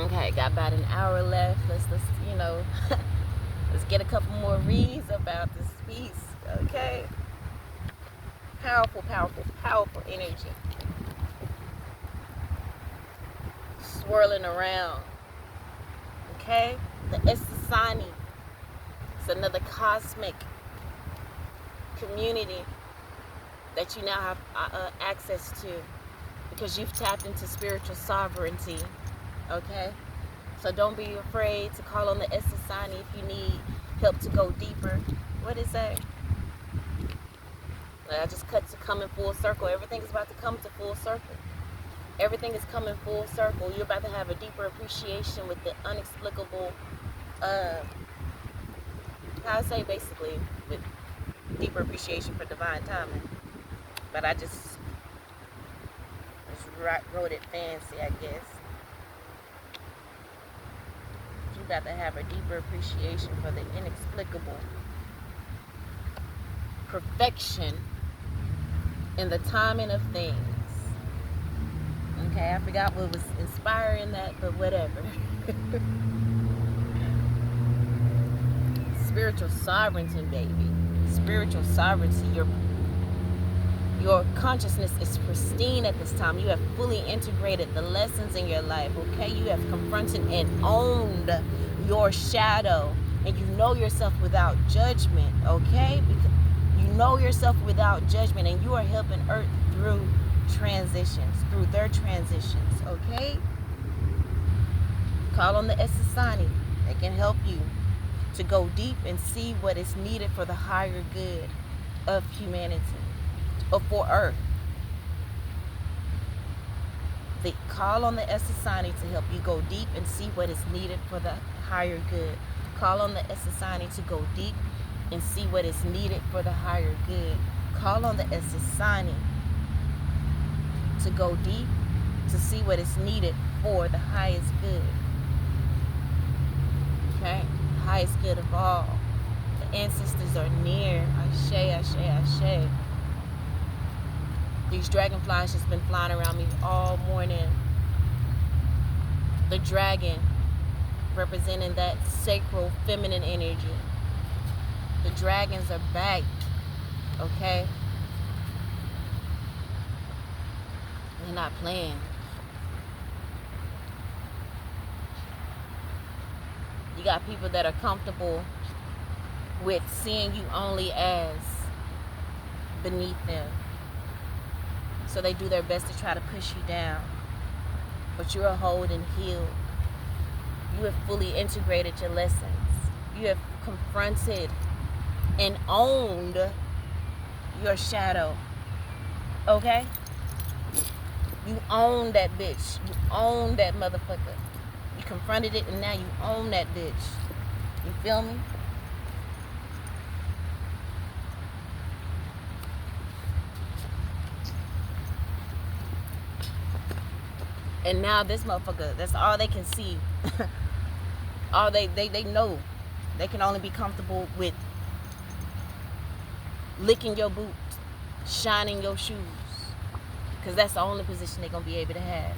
Okay, got about an hour left. Let's you know, let's get a couple more reads about this piece. Okay. Powerful, powerful, powerful energy swirling around. Okay, the Esasani. It's another cosmic community that you now have access to because you've tapped into spiritual sovereignty. Okay, so don't be afraid to call on the Esasani if you need help to go deeper. What is that? I just cut to coming full circle. Everything is about to come to full circle. Everything is coming full circle. You're about to have a deeper appreciation with the unexplicable, how I say basically, with deeper appreciation for divine timing. But I just wrote it fancy, I guess. You're about to have a deeper appreciation for the inexplicable perfection in the timing of things. Okay, I forgot what was inspiring that, but whatever. Spiritual sovereignty, baby. Spiritual sovereignty. Your consciousness is pristine at this time. You have fully integrated the lessons in your life, okay? You have confronted and owned your shadow, and you know yourself without judgment, okay? Because you know yourself without judgment, and you are helping Earth through transitions, through their transitions, okay? Call on the Esasani. They can help you to go deep and see what is needed for the higher good of humanity, or for Earth. They call on the Esasani to help you go deep and see what is needed for the higher good. Call on the Esasani to go deep and see what is needed for the higher good. Call on the Esasani to go deep to see what is needed for the highest good. Okay? Highest good of all. The ancestors are near. Ashe, ashe, ashe. These dragonflies just been flying around me all morning. The dragon representing that sacral feminine energy. The dragons are back. Okay? They're not playing. You got people that are comfortable with seeing you only as beneath them. So they do their best to try to push you down. But you're whole and healed. You have fully integrated your lessons. You have confronted and owned your shadow. Okay? You own that bitch. You own that motherfucker. You confronted it and now you own that bitch. You feel me? And now this motherfucker, that's all they can see. All they know. They can only be comfortable with licking your boots, shining your shoes. Because that's the only position they're going to be able to have.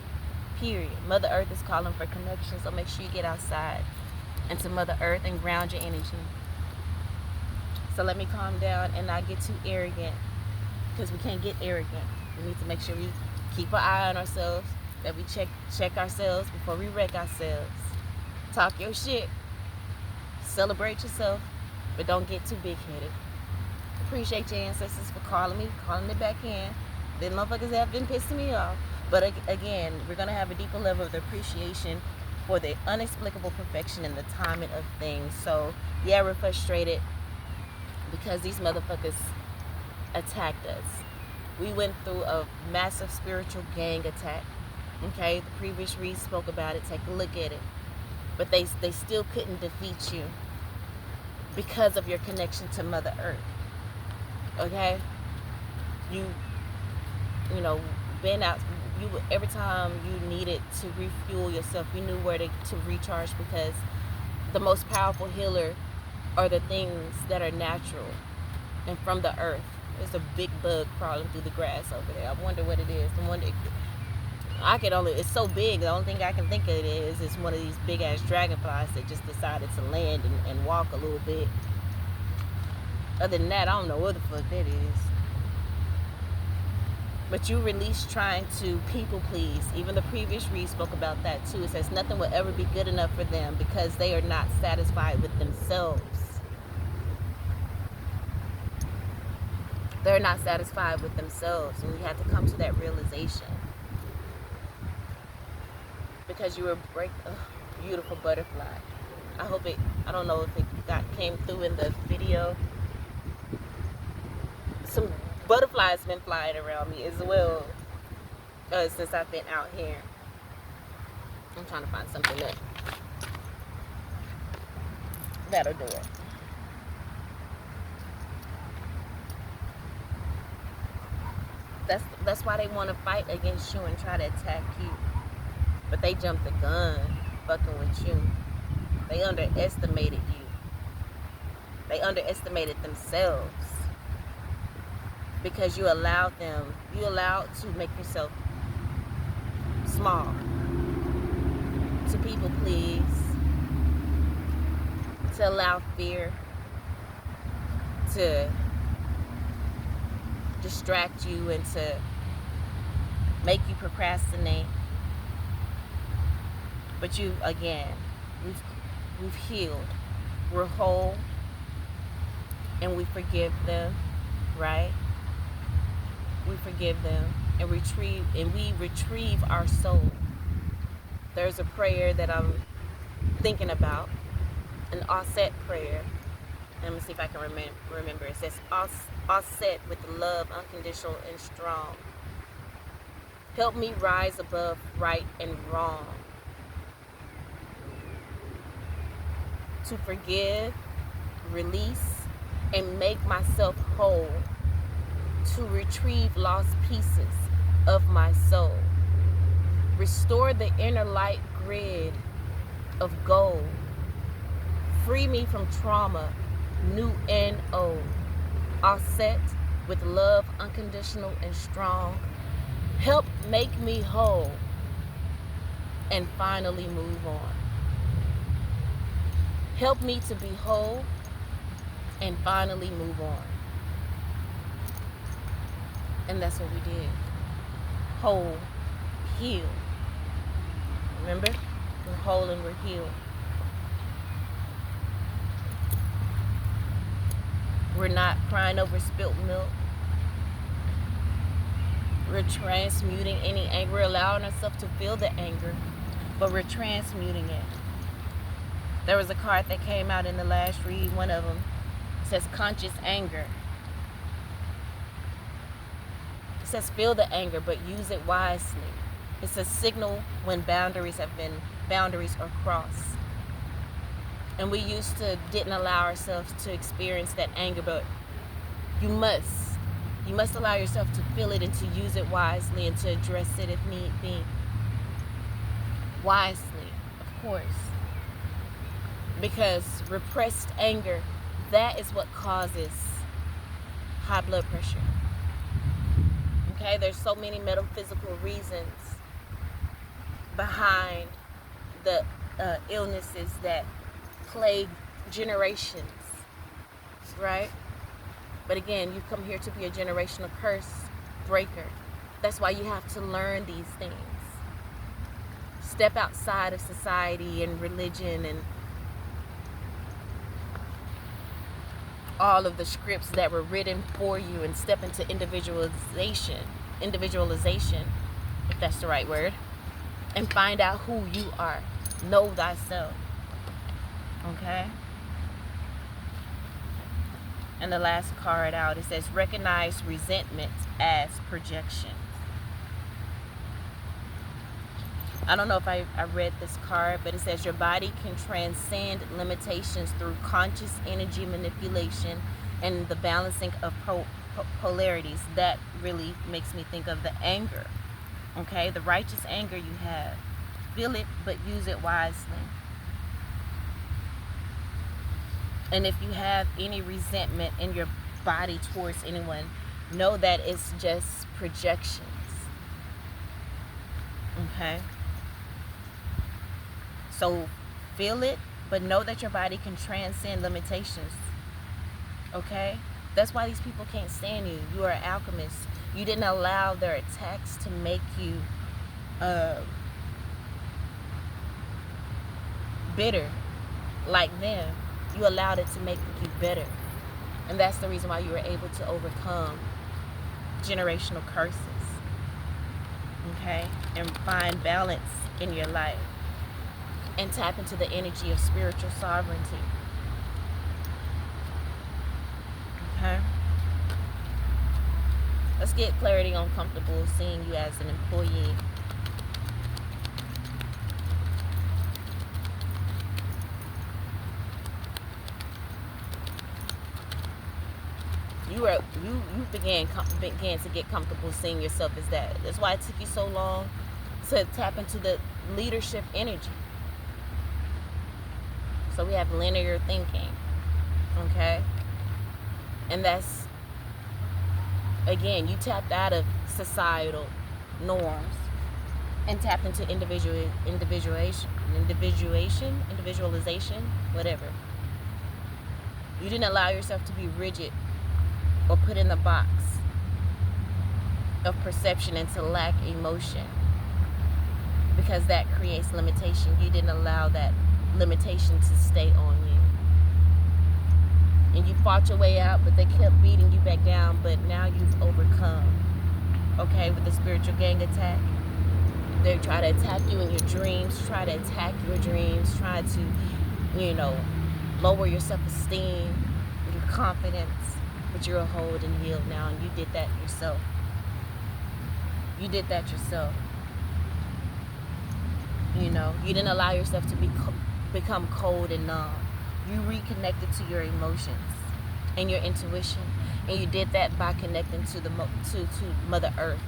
Period. Mother Earth is calling for connection, so make sure you get outside into Mother Earth and ground your energy. So let me calm down and not get too arrogant, because we can't get arrogant. We need to make sure we keep our eye on ourselves, that we check ourselves before we wreck ourselves. Talk your shit. Celebrate yourself, but don't get too big-headed. Appreciate your ancestors for calling me back in. Them motherfuckers have been pissing me off. But again, we're going to have a deeper level of appreciation for the unexplicable perfection and the timing of things. So, yeah, we're frustrated because these motherfuckers attacked us. We went through a massive spiritual gang attack. Okay, the previous read spoke about it. Take a look at it. But they still couldn't defeat you because of your connection to Mother Earth. Okay? You know, been out, every time you needed to refuel yourself, you knew where to recharge, because the most powerful healer are the things that are natural and from the earth. There's a big bug crawling through the grass over there. I wonder what it is. It's so big, the only thing I can think of is one of these big ass dragonflies that just decided to land and walk a little bit. Other than that, I don't know what the fuck that is. But you release trying to people please. Even the previous read spoke about that too. It says nothing will ever be good enough for them because they are not satisfied with themselves. They're not satisfied with themselves, and you have to come to that realization. Because you were beautiful butterfly. I don't know if it came through in the video. Some butterflies been flying around me as well since I've been out here. I'm trying to find something that'll do it. That's why they want to fight against you and try to attack you. But they jumped the gun fucking with you. They underestimated you. They underestimated themselves. Because you allowed to make yourself small. To people please. To allow fear to distract you and to make you procrastinate. But you, again, we've healed. We're whole. And we forgive them, right? We forgive them and we retrieve our soul. There's a prayer that I'm thinking about, an offset prayer. Let me see if I can remember. It says, offset with love, unconditional and strong. Help me rise above right and wrong. To forgive, release, and make myself whole. To retrieve lost pieces of my soul. Restore the inner light grid of gold. Free me from trauma, new and old. Offset with love, unconditional and strong. Help make me whole. And finally move on. Help me to be whole and finally move on. And that's what we did. Whole, heal. Remember? We're whole and we're healed. We're not crying over spilt milk. We're transmuting any anger. We're allowing ourselves to feel the anger, but we're transmuting it. There was a card that came out in the last read, one of them. It says conscious anger. It says feel the anger, but use it wisely. It's a signal when boundaries are crossed. And we didn't allow ourselves to experience that anger, but you must allow yourself to feel it and to use it wisely and to address it if need be. Wisely, of course. Because repressed anger, that is what causes high blood pressure. Okay, there's so many metaphysical reasons behind the illnesses that plague generations, right? But again, you come here to be a generational curse breaker. That's why you have to learn these things. Step outside of society and religion and all of the scripts that were written for you and step into individualization, if that's the right word, and find out who you are. Know thyself. Okay? And the last card out, it says recognize resentment as projection. I don't know if I read this card, but it says your body can transcend limitations through conscious energy manipulation and the balancing of polarities. That really makes me think of the anger. Okay, the righteous anger you have. Feel it, but use it wisely. And if you have any resentment in your body towards anyone, know that it's just projections. Okay? So feel it, but know that your body can transcend limitations. Okay? That's why these people can't stand you. You are an alchemist. You didn't allow their attacks to make you bitter like them. You allowed it to make you better. And that's the reason why you were able to overcome generational curses. Okay? And find balance in your life. And tap into the energy of spiritual sovereignty. Okay? Let's get clarity on comfortable seeing you as an employee. You began to get comfortable seeing yourself as that. That's why it took you so long to tap into the leadership energy. So we have linear thinking, okay? And that's, again, you tapped out of societal norms and tapped into individualization, whatever. You didn't allow yourself to be rigid or put in the box of perception and to lack emotion, because that creates limitation. You didn't allow that limitation to stay on you. And you fought your way out, but they kept beating you back down. But now you've overcome. Okay, with the spiritual gang attack. They try to attack you in your dreams, try to lower your self-esteem, your confidence. But you're whole and healed now, and you did that yourself. You didn't allow yourself to become cold and numb. You reconnected to your emotions and your intuition, and you did that by connecting to to Mother Earth.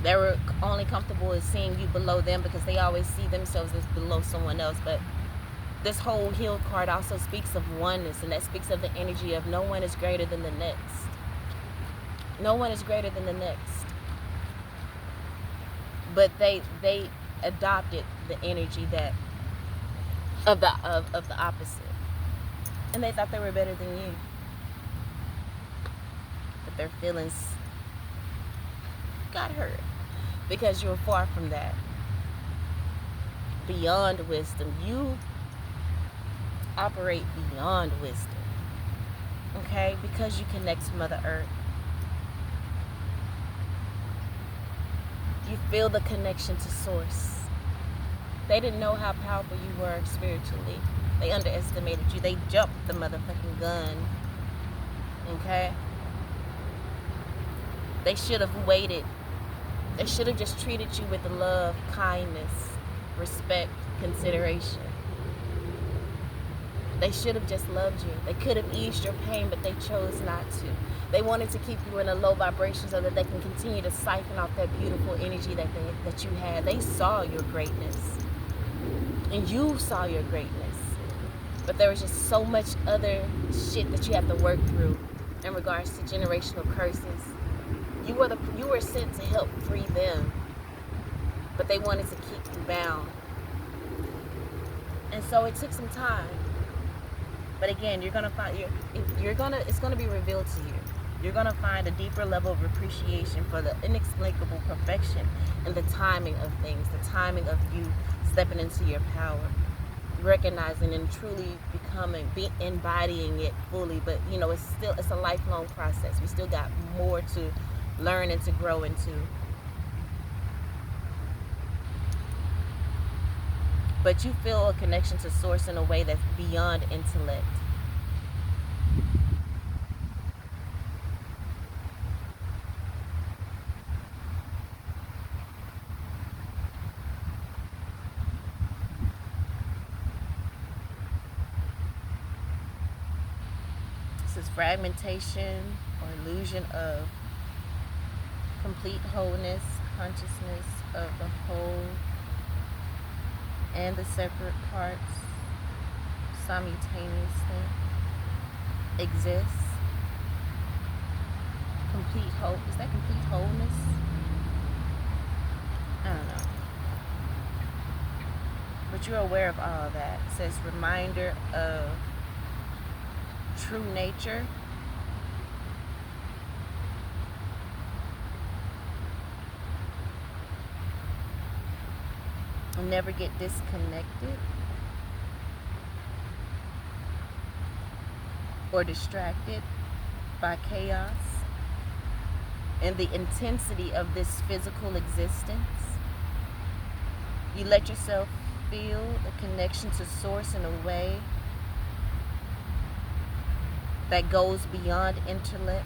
They were only comfortable as seeing you below them because they always see themselves as below someone else. But this whole healed card also speaks of oneness, and that speaks of the energy of no one is greater than the next. No one is greater than the next. But they adopted the energy that of the opposite, and they thought they were better than you. But their feelings got hurt because you were far from that. Beyond wisdom, you operate beyond wisdom. Okay, because you connect to Mother Earth. You feel the connection to Source. They didn't know how powerful you were spiritually. They underestimated you. They jumped the motherfucking gun. Okay? They should have waited. They should have just treated you with love, kindness, respect, consideration. They should have just loved you. They could have eased your pain, but they chose not to. They wanted to keep you in a low vibration so that they can continue to siphon off that beautiful energy that you had. They saw your greatness. And you saw your greatness. But there was just so much other shit that you have to work through in regards to generational curses. You were sent to help free them, but they wanted to keep you bound. And so it took some time. But again, it's gonna be revealed to you. You're gonna find a deeper level of appreciation for the inexplicable perfection and the timing of things, the timing of you stepping into your power, recognizing and truly embodying it fully. But it's a lifelong process. We still got more to learn and to grow into. But you feel a connection to Source in a way that's beyond intellect. This is fragmentation or illusion of complete wholeness, consciousness of the whole and the separate parts simultaneously. exists. Complete hope. Is that complete wholeness? I don't know. But you're aware of all of that. It says reminder of true nature. Never get disconnected or distracted by chaos and the intensity of this physical existence. You let yourself feel the connection to source in a way that goes beyond intellect.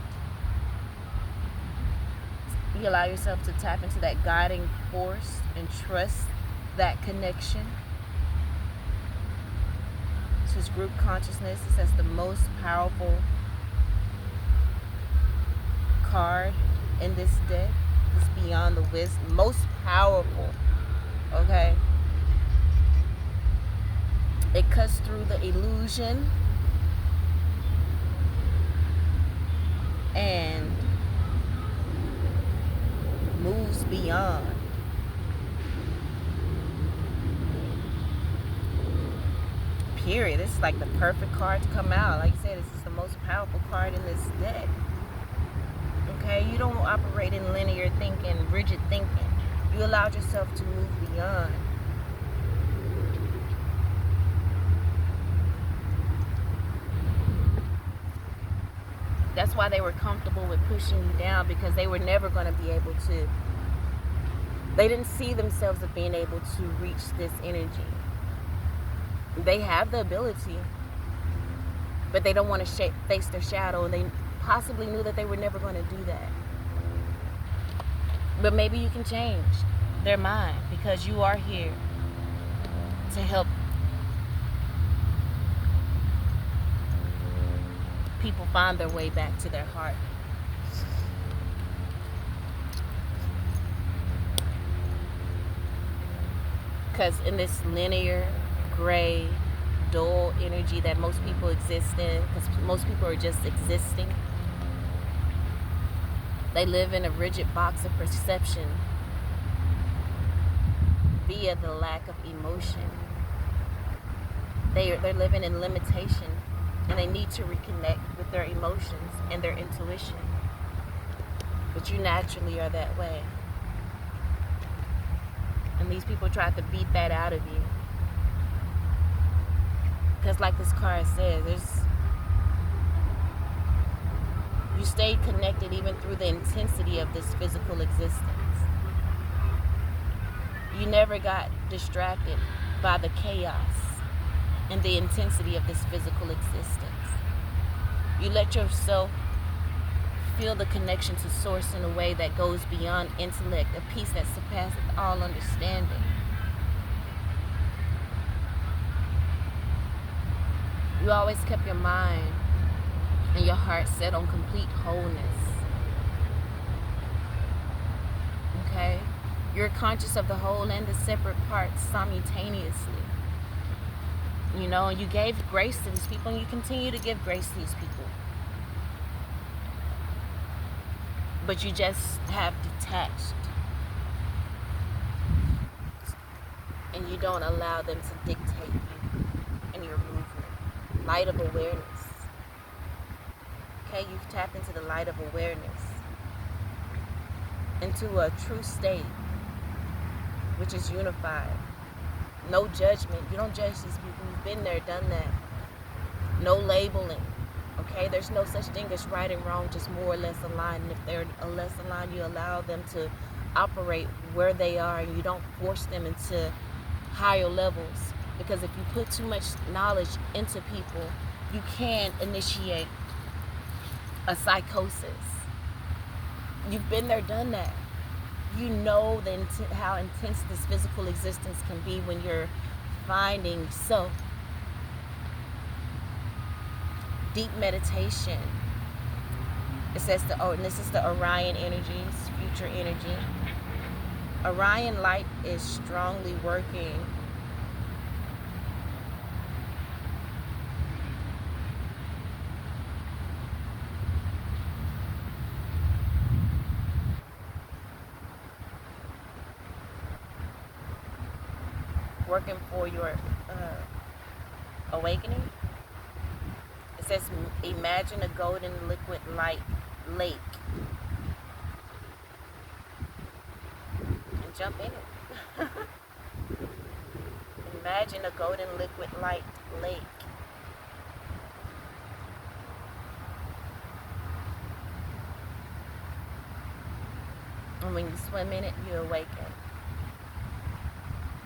You allow yourself to tap into that guiding force and trust that connection. This is group consciousness. It says the most powerful card in this deck is beyond the wisdom. Most powerful. Okay? It cuts through the illusion and moves beyond. Period. This is like the perfect card to come out. Like I said, this is the most powerful card in this deck. Okay? You don't operate in linear thinking, rigid thinking. You allowed yourself to move beyond. That's why they were comfortable with pushing you down, because they were never going to be able to. They didn't see themselves as being able to reach this energy. They have the ability, but they don't want to face their shadow, and they possibly knew that they were never going to do that. But maybe you can change their mind, because you are here to help people find their way back to their heart. Because in this linear, gray, dull energy that most people exist in, because most people are just existing, they live in a rigid box of perception via the lack of emotion. They're living in limitation, and they need to reconnect with their emotions and their intuition. But you naturally are that way. And these people try to beat that out of you. Because like this card says, you stayed connected even through the intensity of this physical existence. You never got distracted by the chaos and the intensity of this physical existence. You let yourself feel the connection to source in a way that goes beyond intellect, a peace that surpasses all understanding. You always kept your mind and your heart set on complete wholeness. Okay? You're conscious of the whole and the separate parts simultaneously. You know, and you gave grace to these people, and you continue to give grace to these people. But you just have detached. And you don't allow them to dictate you and your movement. Light of awareness. Okay, you've tapped into the light of awareness, into a true state, which is unified. No judgment. You don't judge these people. You've been there, done that. No labeling. Okay, there's no such thing as right and wrong, just more or less aligned. And if they're less aligned, you allow them to operate where they are, and you don't force them into higher levels. Because if you put too much knowledge into people, you can initiate a psychosis. You've been there, done that. You know how intense this physical existence can be when you're finding self. Deep meditation. It says, and this is the Orion energies, future energy. Orion light is strongly working working for your awakening. It says, imagine a golden liquid light lake and jump in it. Imagine a golden liquid light lake. And when you swim in it, you awaken.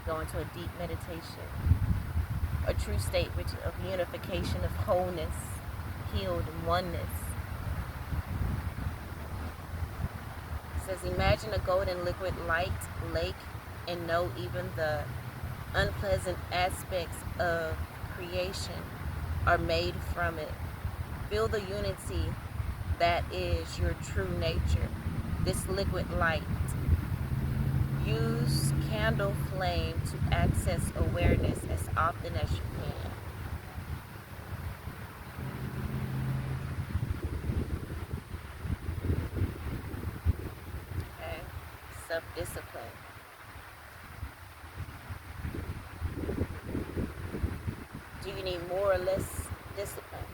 Go into a deep meditation. A true state of unification, of wholeness, healed, and oneness. It says, imagine a golden liquid light lake and know even the unpleasant aspects of creation are made from it. Feel the unity that is your true nature, this liquid light. Use candle flame to access awareness as often as you can. Okay, self-discipline. Do you need more or less discipline?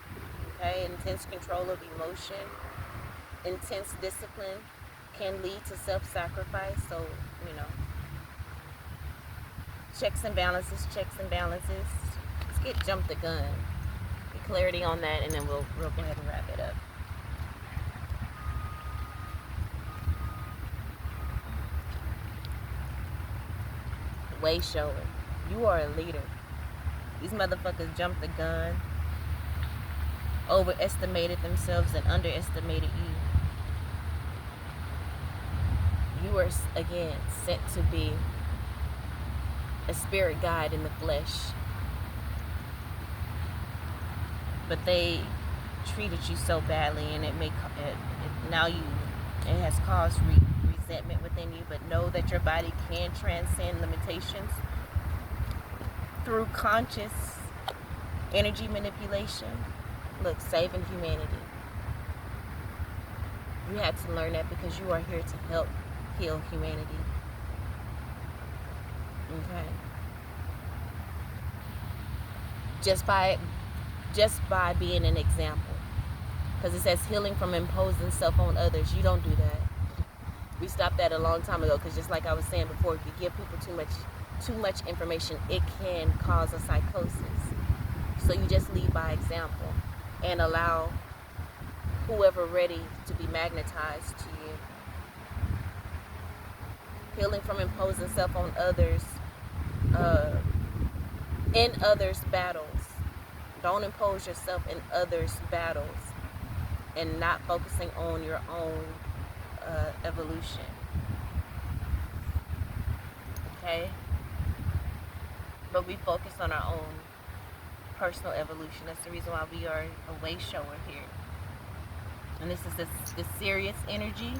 Okay, intense control of emotion, intense discipline can lead to self-sacrifice. So, checks and balances. Let's get jump the gun. Get clarity on that, and then we'll go ahead and wrap it up. Wayshowing. You are a leader. These motherfuckers jumped the gun, overestimated themselves, and underestimated you. You are, again, sent to be a spirit guide in the flesh. But they treated you so badly, and it has caused resentment within you. But know that your body can transcend limitations through conscious energy manipulation. Look, saving humanity. You had to learn that because you are here to help heal humanity. Okay. Just by being an example. Because it says healing from imposing self on others. You don't do that. We stopped that a long time ago, because just like I was saying before, if you give people too much information, it can cause a psychosis. So you just lead by example and allow whoever ready to be magnetized to you. Healing from imposing self on others, in others' battles. Don't impose yourself in others' battles and not focusing on your own evolution. Okay? But we focus on our own personal evolution. That's the reason why we are a way shower here. And this is this serious energy.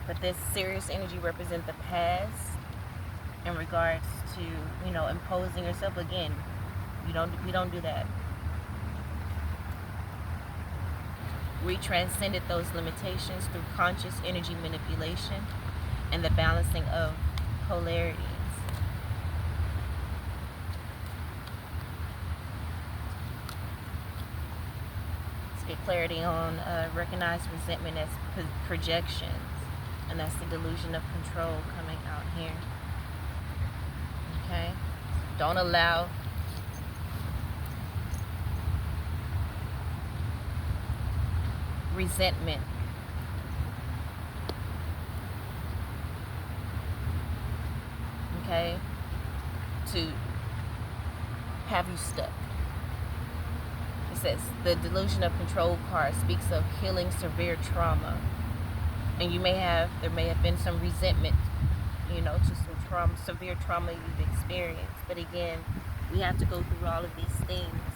But this serious energy represents the past in regards to, imposing yourself. Again, we don't do that. We transcended those limitations through conscious energy manipulation and the balancing of polarities. Let's get clarity on recognize resentment as projections. And that's the delusion of control coming out here. Okay? Don't allow resentment to have you stuck. It says the delusion of control card speaks of healing severe trauma. And there may have been some resentment, to some severe trauma you've experienced. But again, we have to go through all of these things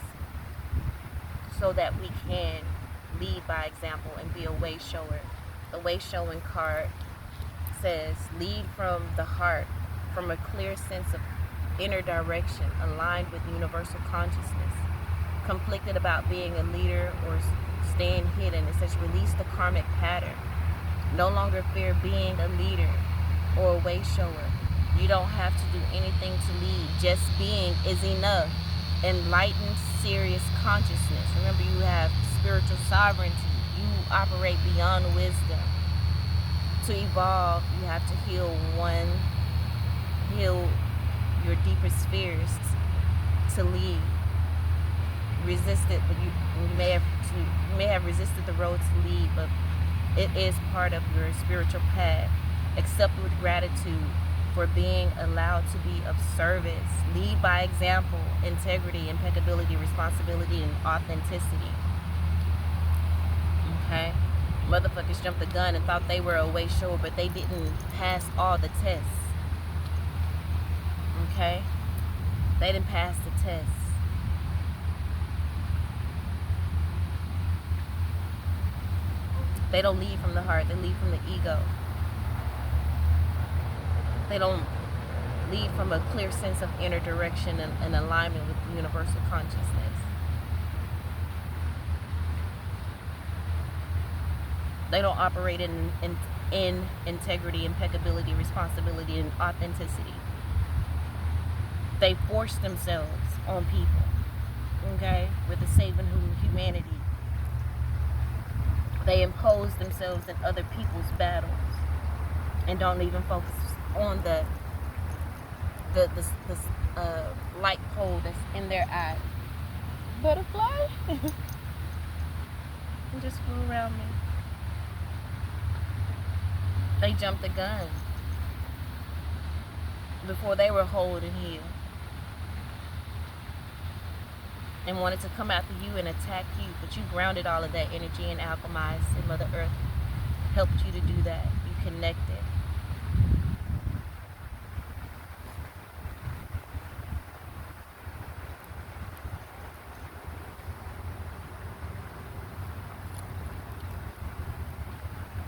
so that we can lead by example and be a way shower. The way showing card says, lead from the heart, from a clear sense of inner direction, aligned with universal consciousness. Conflicted about being a leader or staying hidden. It says, release the karmic pattern. No longer fear being a leader or a way shower. You don't have to do anything to lead. Just being is enough. Enlightened, serious consciousness. Remember, you have spiritual sovereignty. You operate beyond wisdom. To evolve, you have to heal your deepest fears. To lead, resist it, but you may have resisted the road to lead, but it is part of your spiritual path. Accept with gratitude for being allowed to be of service. Lead by example, integrity, impeccability, responsibility, and authenticity. Okay? Motherfuckers jumped the gun and thought they were a way shower, but they didn't pass all the tests. Okay? They didn't pass the tests. They don't lead from the heart, they lead from the ego. They don't lead from a clear sense of inner direction and alignment with the universal consciousness. They don't operate in integrity, impeccability, responsibility, and authenticity. They force themselves on people, okay, with the saving humanity. They impose themselves in other people's battles and don't even focus on the light pole that's in their eye. Butterfly? It just flew around me. They jumped the gun before they were whole and healed, and wanted to come after you and attack you, but you grounded all of that energy and alchemized, and Mother Earth helped you to do that. You connected.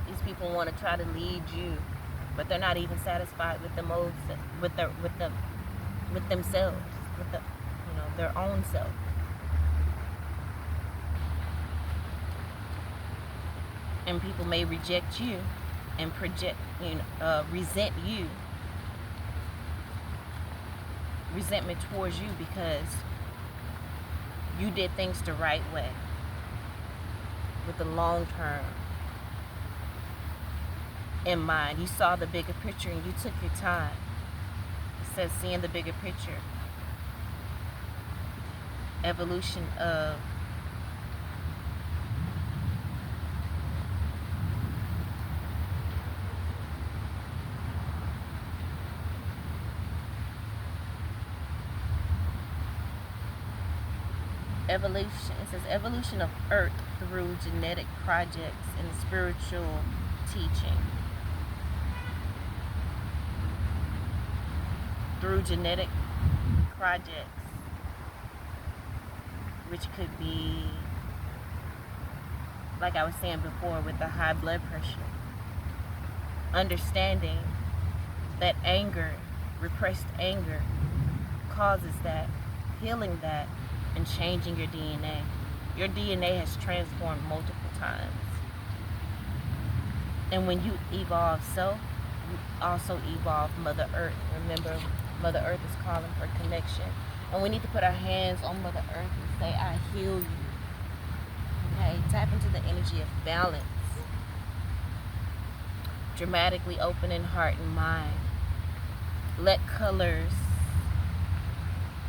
These people want to try to lead you, but they're not even satisfied with themselves, with their own self. And people may reject you and resent you, resentment towards you because you did things the right way with the long term in mind. You saw the bigger picture and you took your time. It says seeing the bigger picture. Evolution of evolution. It says evolution of Earth through genetic projects and spiritual teaching. Through genetic projects, which could be, like I was saying before, with the high blood pressure. Understanding that anger, repressed anger, causes that, healing that, and changing your DNA. Your DNA has transformed multiple times. And when you evolve self, you also evolve Mother Earth. Remember, Mother Earth is calling for connection. And we need to put our hands on Mother Earth and say, I heal you. Okay? Tap into the energy of balance. Dramatically opening heart and mind. Let colors,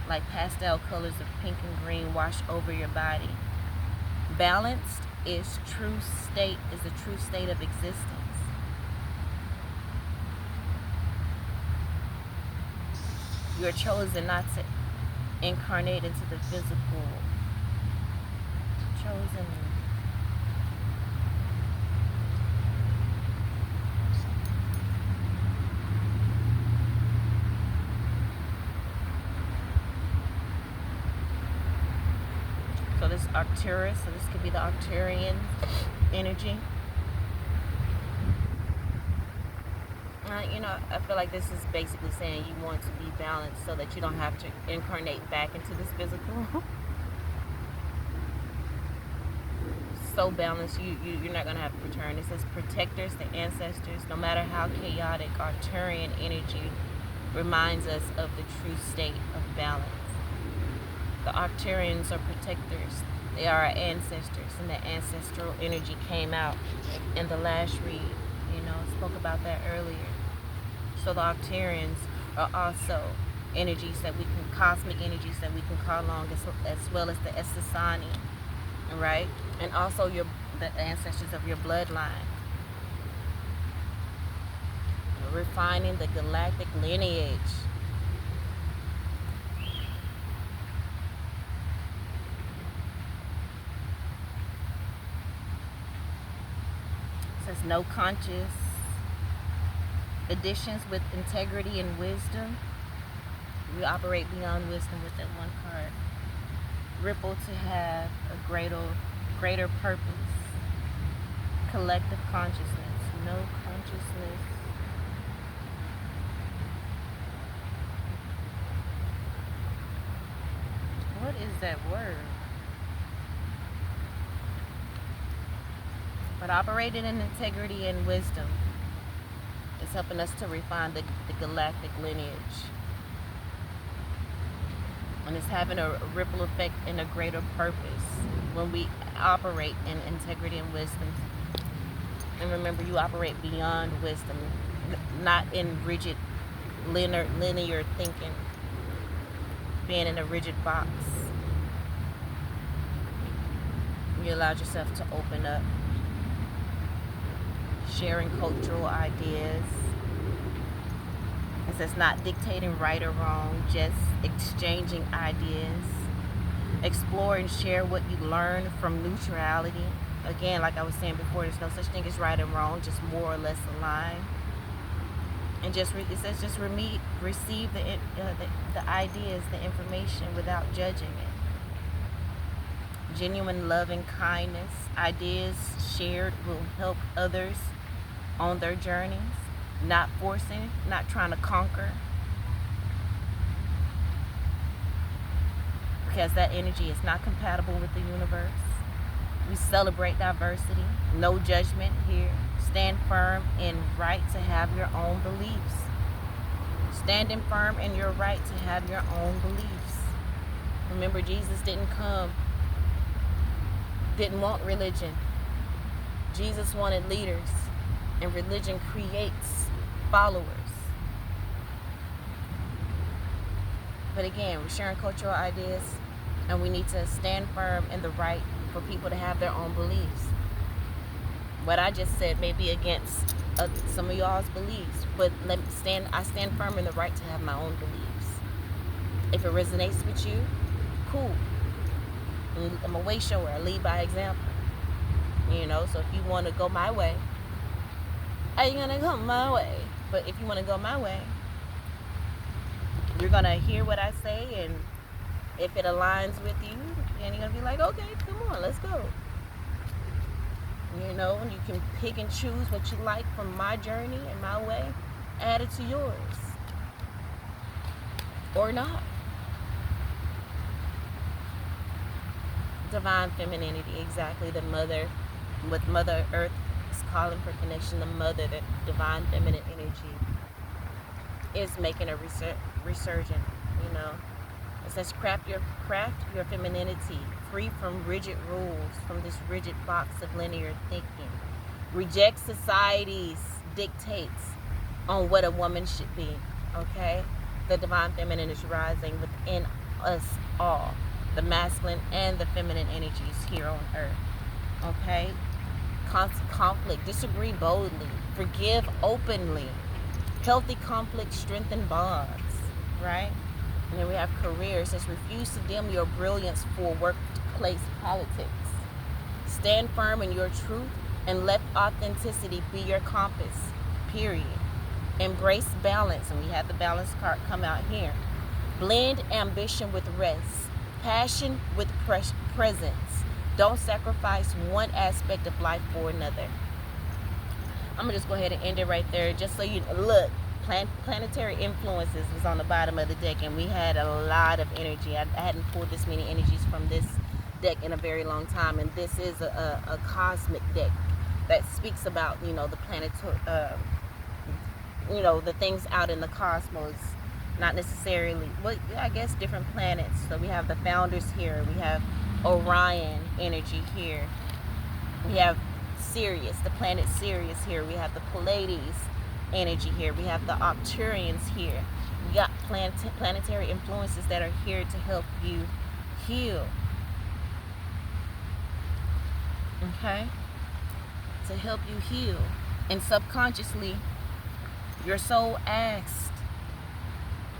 like pastel colors of pink and green, wash over your body. Balanced is a true state of existence. You are chosen not to incarnate into the physical. Chosen. So this Arcturus, so this could be the Arcturian energy. I feel like this is basically saying you want to be balanced so that you don't have to incarnate back into this physical. So balanced, you're not going to have to return. It says protectors, the ancestors, no matter how chaotic, Arcturian energy reminds us of the true state of balance. The Arcturians are protectors. They are our ancestors, and the ancestral energy came out in the last read. Spoke about that earlier. So the Arcturians are also energies that we can, cosmic energies that we can call on, as well as the Estasani, right? And also the ancestors of your bloodline. Refining the galactic lineage. It says no conscious additions with integrity and wisdom. We operate beyond wisdom with that one card. Ripple to have a greater purpose. Collective consciousness. No consciousness. What is that word? But operating in integrity and wisdom is helping us to refine the galactic lineage. And it's having a ripple effect and a greater purpose when we operate in integrity and wisdom. And remember, you operate beyond wisdom, not in rigid, linear thinking, being in a rigid box. You allowed yourself to open up, sharing cultural ideas. It says not dictating right or wrong, just exchanging ideas. Explore and share what you learn from neutrality. Again, like I was saying before, there's no such thing as right and wrong, just more or less aligned. And it says just receive the ideas, the information without judging it. Genuine love and kindness. Ideas shared will help others on their journeys. Not forcing, not trying to conquer. Because that energy is not compatible with the universe. We celebrate diversity. No judgment here. Stand firm in right to have your own beliefs. Standing firm in your right to have your own beliefs. Remember, Jesus didn't want religion. Jesus wanted leaders. And religion creates followers. But again, we're sharing cultural ideas, and we need to stand firm in the right for people to have their own beliefs. What I just said may be against some of y'all's beliefs, but I stand firm in the right to have my own beliefs. If it resonates with you, cool. I'm a way shower. I lead by example. So if you want to go my way, are you gonna go my way? But if you want to go my way, you're gonna hear what I say, and if it aligns with you, then you're gonna be like, okay, come on, let's go. And you can pick and choose what you like from my journey and my way, add it to yours, or not. Divine femininity, exactly. The mother, with Mother Earth is calling for connection. The mother, the divine feminine energy, is making a resurgent. It says craft your femininity, free from rigid rules, from this rigid box of linear thinking. Reject society's dictates on what a woman should be. Okay, the divine feminine is rising within us all. The masculine and the feminine energies here on earth. Okay? Conflict. Disagree boldly. Forgive openly. Healthy conflict strengthen bonds. Right? And then we have career. It says refuse to dim your brilliance for workplace politics. Stand firm in your truth and let authenticity be your compass. Period. Embrace balance. And we have the balance card come out here. Blend ambition with rest. Passion with presence. Don't sacrifice one aspect of life for another. I'm going to just go ahead and end it right there. Just so you look, planetary influences was on the bottom of the deck, and we had a lot of energy. I hadn't pulled this many energies from this deck in a very long time, and this is a cosmic deck that speaks about, the planetary, the things out in the cosmos Not necessarily, well, I guess different planets. So we have the founders here. We have Orion energy here. We have Sirius, the planet Sirius here. We have the Pleiades energy here. We have the Arcturians here. We got planetary influences that are here to help you heal. Okay? To help you heal. And subconsciously, your soul asked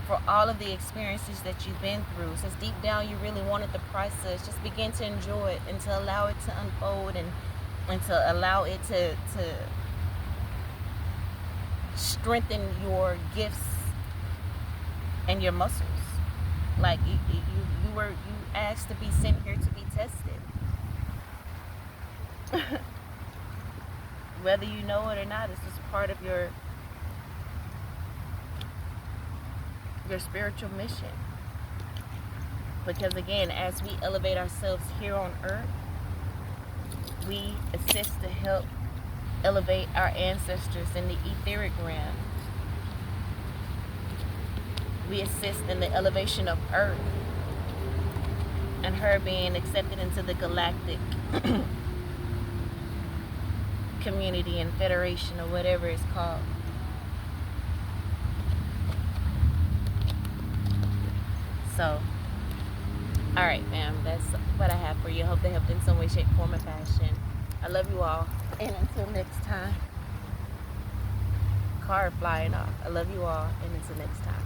for all of the experiences that you've been through. Since deep down you really wanted the process, just begin to enjoy it and to allow it to unfold and to allow it to strengthen your gifts and your muscles. Like you asked to be sent here to be tested. Whether you know it or not, it's just part of your spiritual mission. Because again, as we elevate ourselves here on earth, we assist to help elevate our ancestors in the etheric realm. We assist in the elevation of earth and her being accepted into the galactic community and federation or whatever it's called. So, alright, fam, that's what I have for you. I hope they helped in some way, shape, form, or fashion. I love you all. And until next time. Car flying off. I love you all. And until next time.